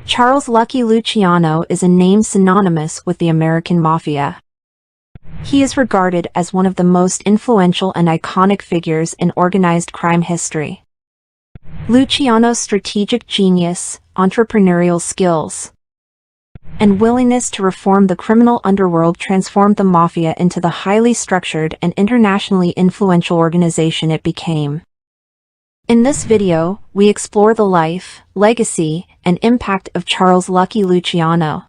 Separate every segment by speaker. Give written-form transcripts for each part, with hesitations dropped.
Speaker 1: Charles Lucky Luciano is a name synonymous with the American Mafia. He is regarded as one of the most influential and iconic figures in organized crime history. Luciano's strategic genius, entrepreneurial skills, and willingness to reform the criminal underworld transformed the Mafia into the highly structured and internationally influential organization it became. In this video, we explore the life, legacy, and impact of Charles Lucky Luciano.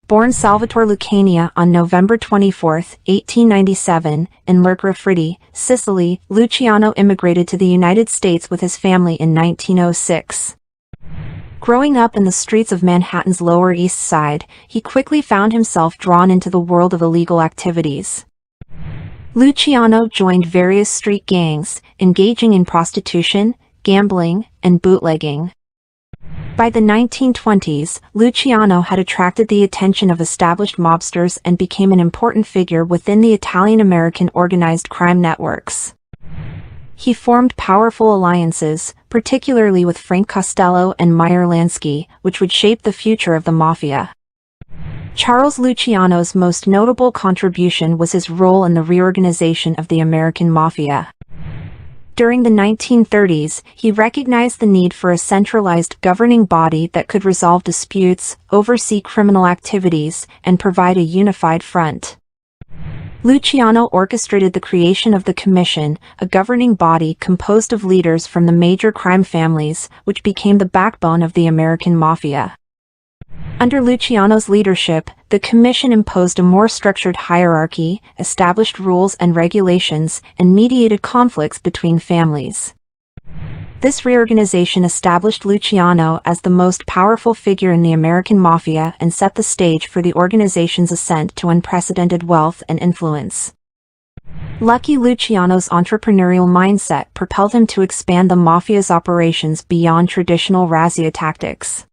Speaker 1: Born Salvatore Lucania on November 24, 1897, in Lercra, Sicily, Luciano immigrated to the United States with his family in 1906. Growing up in the streets of Manhattan's Lower East Side, he quickly found himself drawn into the world of illegal activities. Luciano joined various street gangs, engaging in prostitution, gambling, and bootlegging. By the 1920s, Luciano had attracted the attention of established mobsters and became an important figure within the Italian-American organized crime networks. He formed powerful alliances, particularly with Frank Costello and Meyer Lansky, which would shape the future of the Mafia. Charles Luciano's most notable contribution was his role in the reorganization of the American Mafia. During the 1930s, he recognized the need for a centralized governing body that could resolve disputes, oversee criminal activities, and provide a unified front. Luciano orchestrated the creation of the Commission, a governing body composed of leaders from the major crime families, which became the backbone of the American Mafia. Under Luciano's leadership, the Commission imposed a more structured hierarchy, established rules and regulations, and mediated conflicts between families. This reorganization established Luciano as the most powerful figure in the American Mafia and set the stage for the organization's ascent to unprecedented wealth and influence. Lucky Luciano's entrepreneurial mindset propelled him to expand the Mafia's operations beyond traditional razzia tactics.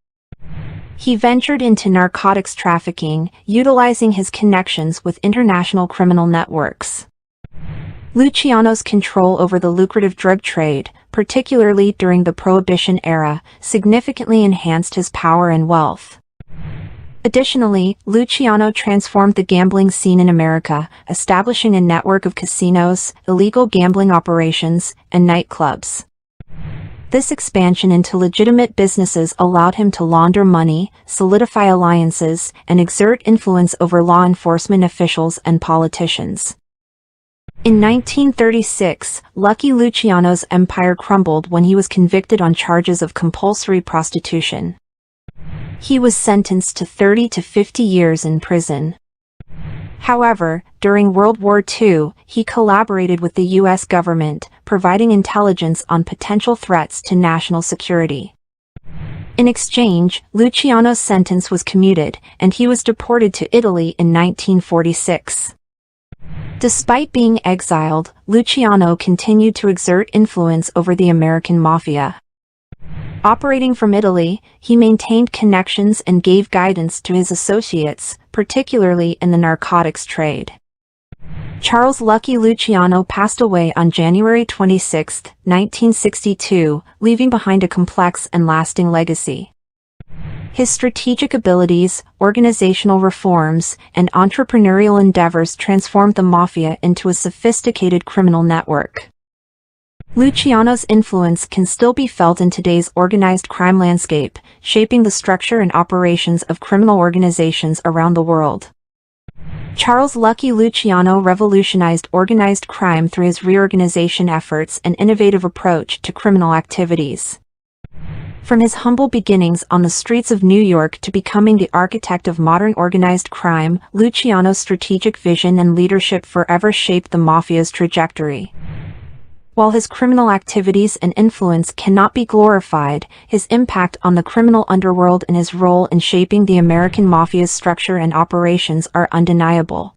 Speaker 1: He ventured into narcotics trafficking, utilizing his connections with international criminal networks. Luciano's control over the lucrative drug trade, particularly during the Prohibition era, significantly enhanced his power and wealth. Additionally, Luciano transformed the gambling scene in America, establishing a network of casinos, illegal gambling operations, and nightclubs. This expansion into legitimate businesses allowed him to launder money, solidify alliances, and exert influence over law enforcement officials and politicians. In 1936, Lucky Luciano's empire crumbled when he was convicted on charges of compulsory prostitution. He was sentenced to 30 to 50 years in prison. However, during World War II, he collaborated with the U.S. government, providing intelligence on potential threats to national security. In exchange, Luciano's sentence was commuted, and he was deported to Italy in 1946. Despite being exiled, Luciano continued to exert influence over the American Mafia. Operating from Italy, he maintained connections and gave guidance to his associates, particularly in the narcotics trade. Charles Lucky Luciano passed away on January 26, 1962, leaving behind a complex and lasting legacy. His strategic abilities, organizational reforms, and entrepreneurial endeavors transformed the Mafia into a sophisticated criminal network. Luciano's influence can still be felt in today's organized crime landscape, shaping the structure and operations of criminal organizations around the world. Charles Lucky Luciano revolutionized organized crime through his reorganization efforts and innovative approach to criminal activities. From his humble beginnings on the streets of New York to becoming the architect of modern organized crime, Luciano's strategic vision and leadership forever shaped the Mafia's trajectory. While his criminal activities and influence cannot be glorified, his impact on the criminal underworld and his role in shaping the American Mafia's structure and operations are undeniable.